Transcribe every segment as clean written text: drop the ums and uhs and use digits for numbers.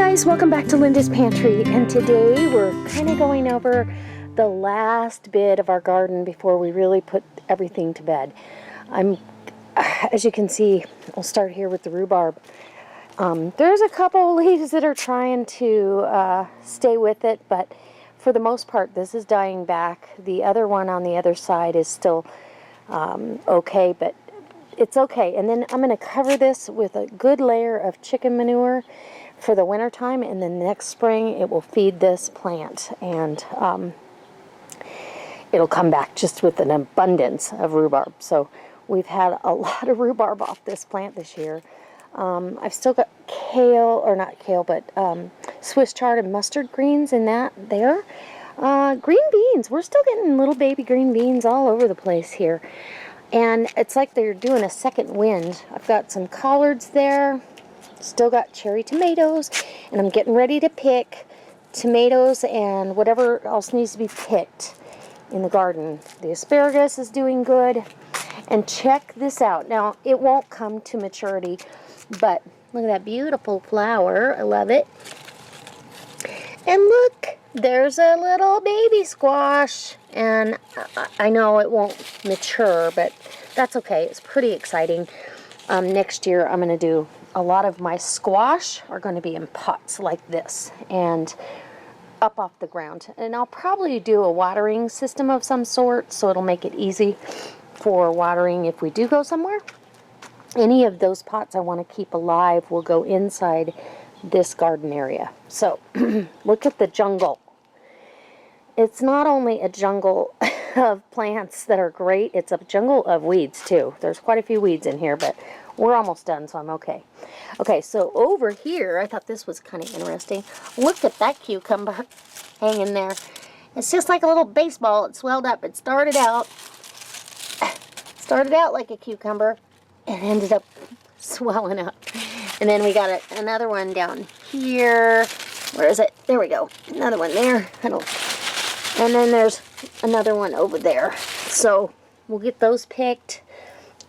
guys, welcome back to Linda's Pantry, and today we're kind of going over the last bit of our garden before we really put everything to bed. As you can see, I'll start here with the rhubarb. There's a couple leaves that are trying to stay with it, but for the most part this is dying back. The other one on the other side is still okay, but it's okay. And then I'm going to cover this with a good layer of chicken manure for the winter time, and then next spring it will feed this plant, and it'll come back just with an abundance of rhubarb. So we've had a lot of rhubarb off this plant this year. I've still got kale, or not kale, but Swiss chard and mustard greens in that there. Green beans, we're still getting little baby green beans all over the place here, and it's like they're doing a second wind. I've got some collards there. Still got cherry tomatoes, and I'm getting ready to pick tomatoes and whatever else needs to be picked in the garden. The asparagus is doing good, and check this out. Now, it won't come to maturity, but look at that beautiful flower. I love it. And look, there's a little baby squash, and I know it won't mature, but that's okay. It's pretty exciting. Next year, I'm going to do a lot of my squash are going to be in pots like this and up off the ground. And I'll probably do a watering system of some sort, so it'll make it easy for watering if we do go somewhere. Any of those pots I want to keep alive will go inside this garden area. So look at the jungle. It's not only a jungle of plants that are great, it's a jungle of weeds too. There's quite a few weeds in here, but we're almost done, so I'm okay. Okay, so over here, I thought this was kind of interesting. Look at that cucumber hanging there. It's just like a little baseball. It swelled up. It started out like a cucumber and ended up swelling up. And then we got another one down here. Where is it? There we go. Another one there. And then there's another one over there. So we'll get those picked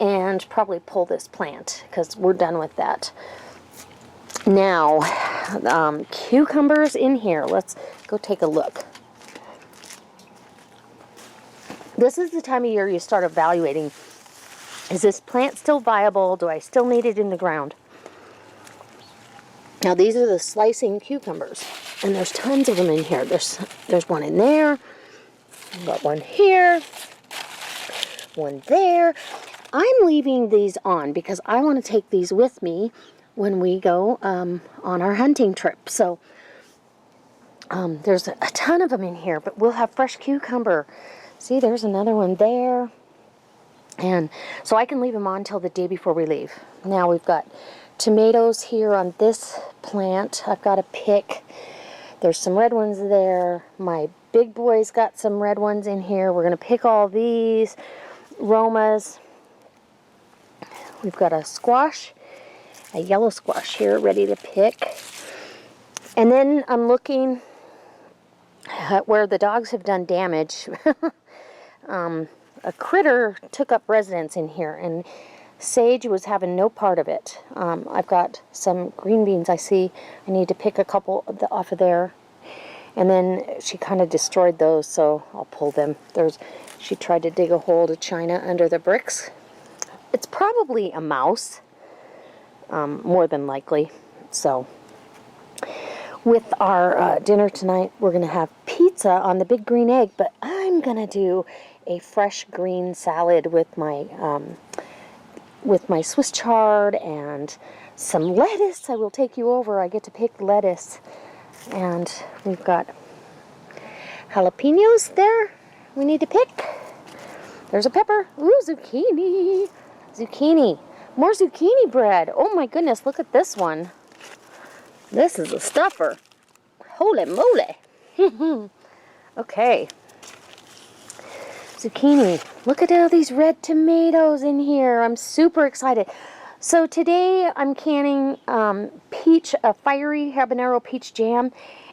and probably pull this plant because we're done with that. Now, cucumbers in here. Let's go take a look. This is the time of year you start evaluating. Is this plant still viable? Do I still need it in the ground? Now, these are the slicing cucumbers, and there's tons of them in here. There's one in there. I've got one here. One there. I'm leaving these on because I want to take these with me when we go on our hunting trip. So there's a ton of them in here, but we'll have fresh cucumber. See, there's another one there. And so I can leave them on till the day before we leave. Now we've got tomatoes here on this plant. I've got to pick. There's some red ones there. My big boy's got some red ones in here. We're going to pick all these. Romas. We've got a squash, a yellow squash here ready to pick. And then I'm looking at where the dogs have done damage. A critter took up residence in here, and Sage was having no part of it. I've got some green beans I see. I need to pick a couple off of there. And then she kind of destroyed those, so I'll pull them. She tried to dig a hole to China under the bricks. It's probably a mouse, more than likely. So, with our dinner tonight, we're going to have pizza on the big green egg, but I'm going to do a fresh green salad with my Swiss chard and some lettuce. I will take you over. I get to pick lettuce. And we've got jalapenos there we need to pick. There's a pepper. Ooh, zucchini. Zucchini. More zucchini bread. Oh my goodness, look at this one. This is a stuffer. Holy moly. Okay. Zucchini. Look at all these red tomatoes in here. I'm super excited. So today I'm canning a fiery habanero peach jam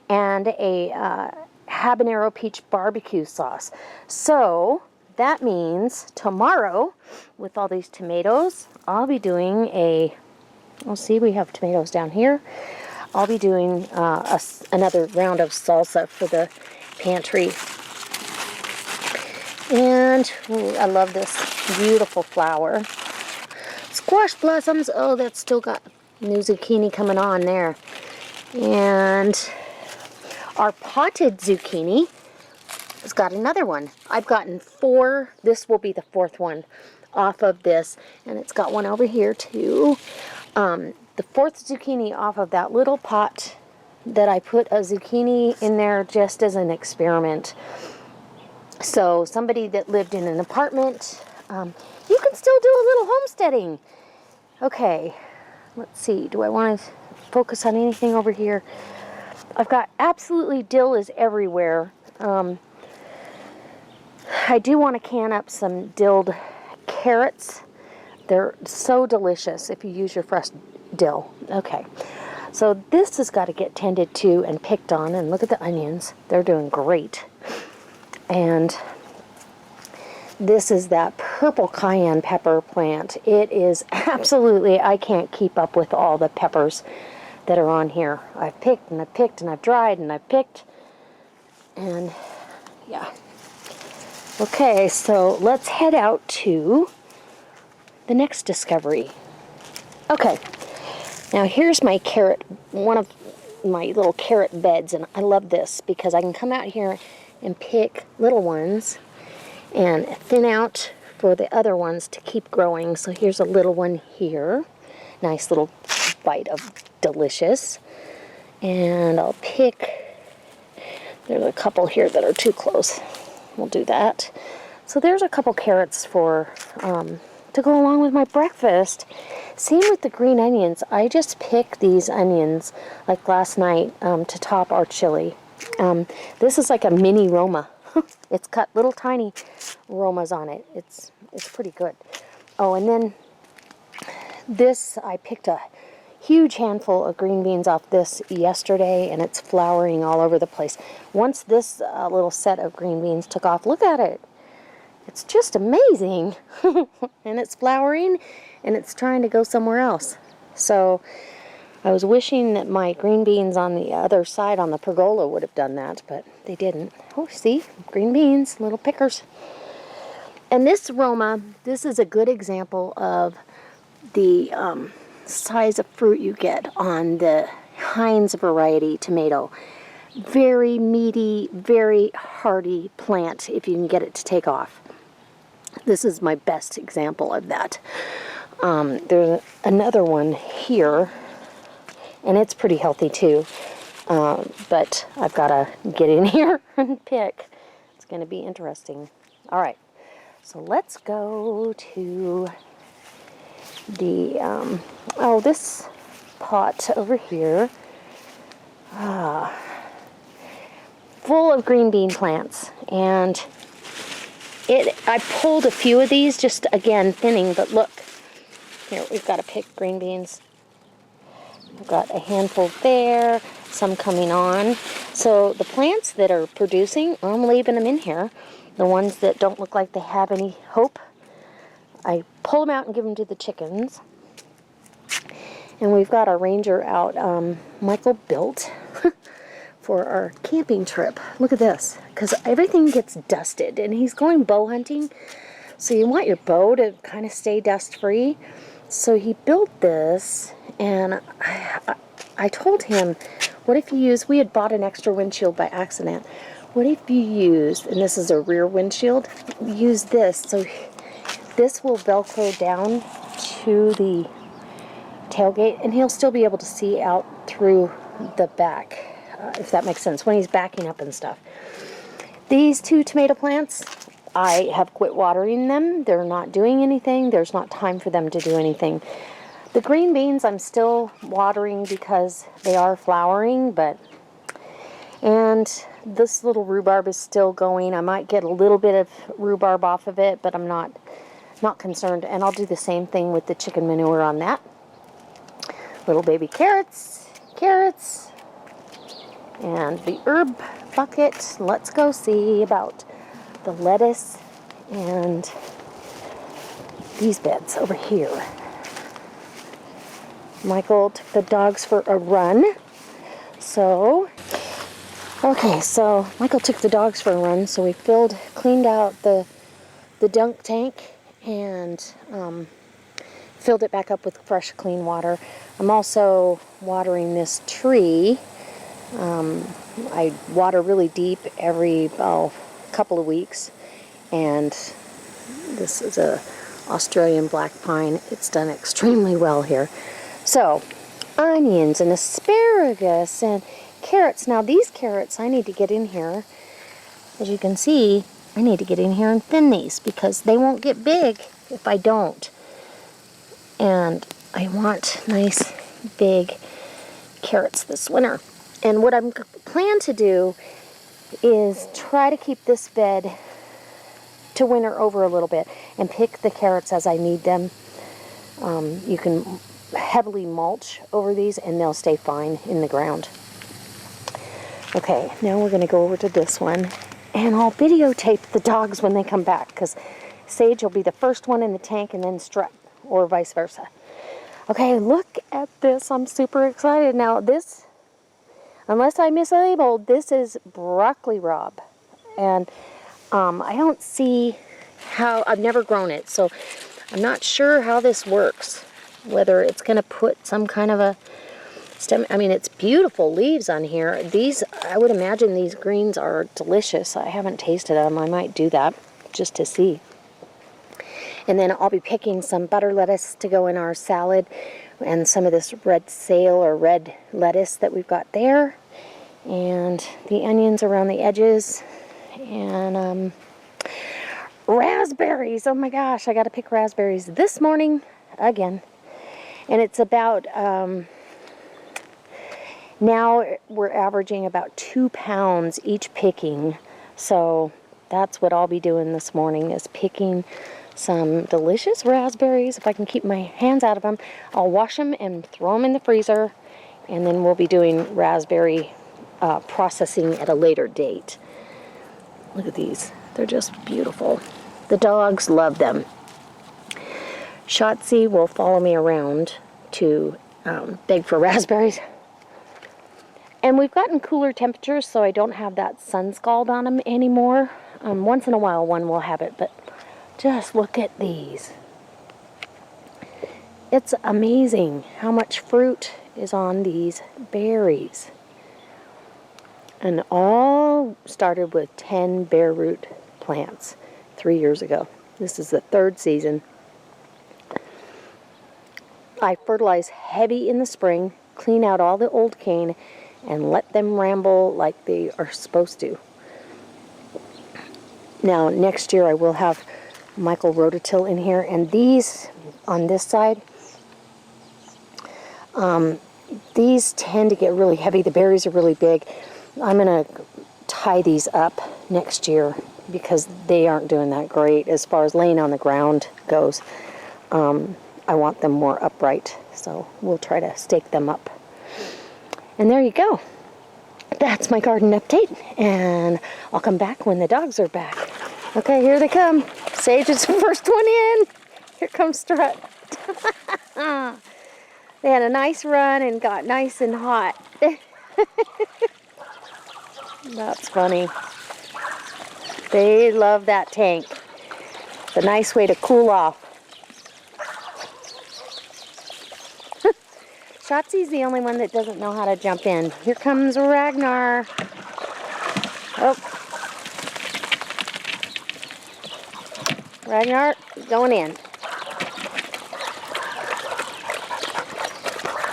and a habanero peach barbecue sauce. So that means tomorrow, with all these tomatoes, I'll be doing we have tomatoes down here. I'll be doing another round of salsa for the pantry. And ooh, I love this beautiful flower. Squash blossoms. Oh, that's still got new zucchini coming on there. And our potted zucchini has got another one. I've gotten 4. This will be the 4th one off of this. And it's got one over here too. The 4th zucchini off of that little pot that I put a zucchini in there just as an experiment. So somebody that lived in an apartment, you can still do a little homesteading. Okay, let's see. Do I want to focus on anything over here? I've got absolutely dill is everywhere. I do want to can up some dilled carrots. They're so delicious if you use your fresh dill. Okay, so this has got to get tended to and picked on. And look at the onions. They're doing great. And this is that purple cayenne pepper plant. It is absolutely, I can't keep up with all the peppers that are on here. I've picked and I've picked and I've dried and I've picked. And yeah. Okay, so let's head out to the next discovery. Okay, now here's my carrot, one of my little carrot beds, and I love this because I can come out here and pick little ones and thin out for the other ones to keep growing. So here's a little one here. Nice little bite of delicious. And I'll pick, there's a couple here that are too close. We'll do that. So there's a couple carrots for to go along with my breakfast. Same with the green onions. I just pick these onions like last night to top our chili. This is like a mini Roma. It's got little tiny Romas on it. It's pretty good. Oh, and then this, I picked a huge handful of green beans off this yesterday, and it's flowering all over the place. Once this little set of green beans took off, look at it. It's just amazing. And it's flowering, and it's trying to go somewhere else. So I was wishing that my green beans on the other side on the pergola would have done that, but they didn't. Oh, see? Green beans, little pickers. And this Roma, this is a good example of the size of fruit you get on the Heinz variety tomato. Very meaty, very hearty plant if you can get it to take off. This is my best example of that. There's another one here, and it's pretty healthy too. But I've got to get in here and pick. It's going to be interesting. All right, so let's go to the, this pot over here. Full of green bean plants. And I pulled a few of these, just again thinning, but look. Here, we've got to pick green beans. We've got a handful there, some coming on. So the plants that are producing, I'm leaving them in here. The ones that don't look like they have any hope, I pull them out and give them to the chickens. And we've got our ranger out, Michael built for our camping trip. Look at this, because everything gets dusted, and he's going bow hunting. So you want your bow to kind of stay dust free. So he built this, and I told him, what if you use, we had bought an extra windshield by accident. What if you use, and this is a rear windshield, use this. So this will Velcro down to the tailgate, and he'll still be able to see out through the back, if that makes sense, when he's backing up and stuff. These 2 tomato plants, I have quit watering them. They're not doing anything. There's not time for them to do anything. The green beans I'm still watering because they are flowering, and this little rhubarb is still going. I might get a little bit of rhubarb off of it, but I'm not concerned. And I'll do the same thing with the chicken manure on that. Little baby carrots, and the herb bucket. Let's go see about the lettuce and these beds over here. Michael took the dogs for a run, So, okay, so Michael took the dogs for a run, so we cleaned out the dunk tank and filled it back up with fresh, clean water. I'm also watering this tree. I water really deep every couple of weeks, and this is a Australian black pine. It's done extremely well here. So, onions and asparagus and carrots. Now these carrots, I need to get in here. As you can see, I need to get in here and thin these because they won't get big if I don't. And I want nice big carrots this winter. And what I'm plan to do is try to keep this bed to winter over a little bit and pick the carrots as I need them. You can heavily mulch over these and they'll stay fine in the ground. Okay, now we're going to go over to this one and I'll videotape the dogs when they come back because Sage will be the first one in the tank and then Strut, or vice versa. Okay, look at this. I'm super excited. Now this, unless I mislabeled, this is broccoli rabe. And I don't see how, I've never grown it, so I'm not sure how this works. Whether it's going to put some kind of a stem. I mean, it's beautiful leaves on here. These, I would imagine these greens are delicious. I haven't tasted them. I might do that just to see. And then I'll be picking some butter lettuce to go in our salad and some of this red sale or red lettuce that we've got there. And the onions around the edges. And raspberries. Oh my gosh, I got to pick raspberries this morning again. And it's about, now we're averaging about 2 pounds each picking. So that's what I'll be doing this morning, is picking some delicious raspberries. If I can keep my hands out of them, I'll wash them and throw them in the freezer. And then we'll be doing raspberry processing at a later date. Look at these. They're just beautiful. The dogs love them. Shotzi will follow me around to beg for raspberries. And we've gotten cooler temperatures, so I don't have that sun scald on them anymore. Once in a while one will have it, but just look at these. It's amazing how much fruit is on these berries. And all started with 10 bare root plants 3 years ago. This is the 3rd season. I fertilize heavy in the spring, clean out all the old cane, and let them ramble like they are supposed to. Now, next year I will have Michael Rototill in here, and these on this side, these tend to get really heavy. The berries are really big. I'm going to tie these up next year because they aren't doing that great as far as laying on the ground goes. I want them more upright, so we'll try to stake them up. And there you go. That's my garden update, and I'll come back when the dogs are back. Okay, here they come. Sage is the first one in. Here comes Strut. They had a nice run and got nice and hot. That's funny. They love that tank. It's a nice way to cool off. Shotzi's the only one that doesn't know how to jump in. Here comes Ragnar. Oh. Ragnar, going in.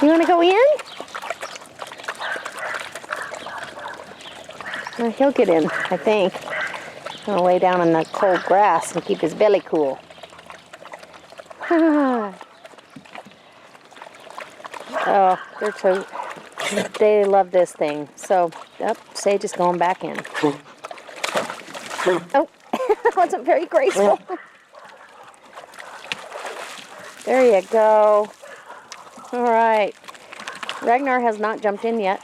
You want to go in? Well, he'll get in, I think. He's going to lay down in the cold grass and keep his belly cool. Oh, they love this thing. So, Sage is going back in. Oh, that wasn't very graceful. There you go. All right. Ragnar has not jumped in yet.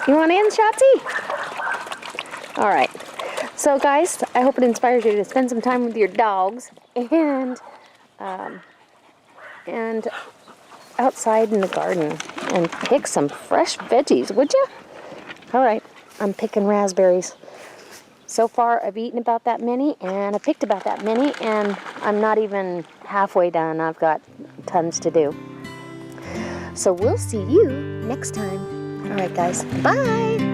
You want in, Shotzi? All right. So guys, I hope it inspires you to spend some time with your dogs and and outside in the garden and pick some fresh veggies, would you? All right, I'm picking raspberries. So far, I've eaten about that many, and I picked about that many, and I'm not even halfway done. I've got tons to do. So we'll see you next time. All right, guys. Bye.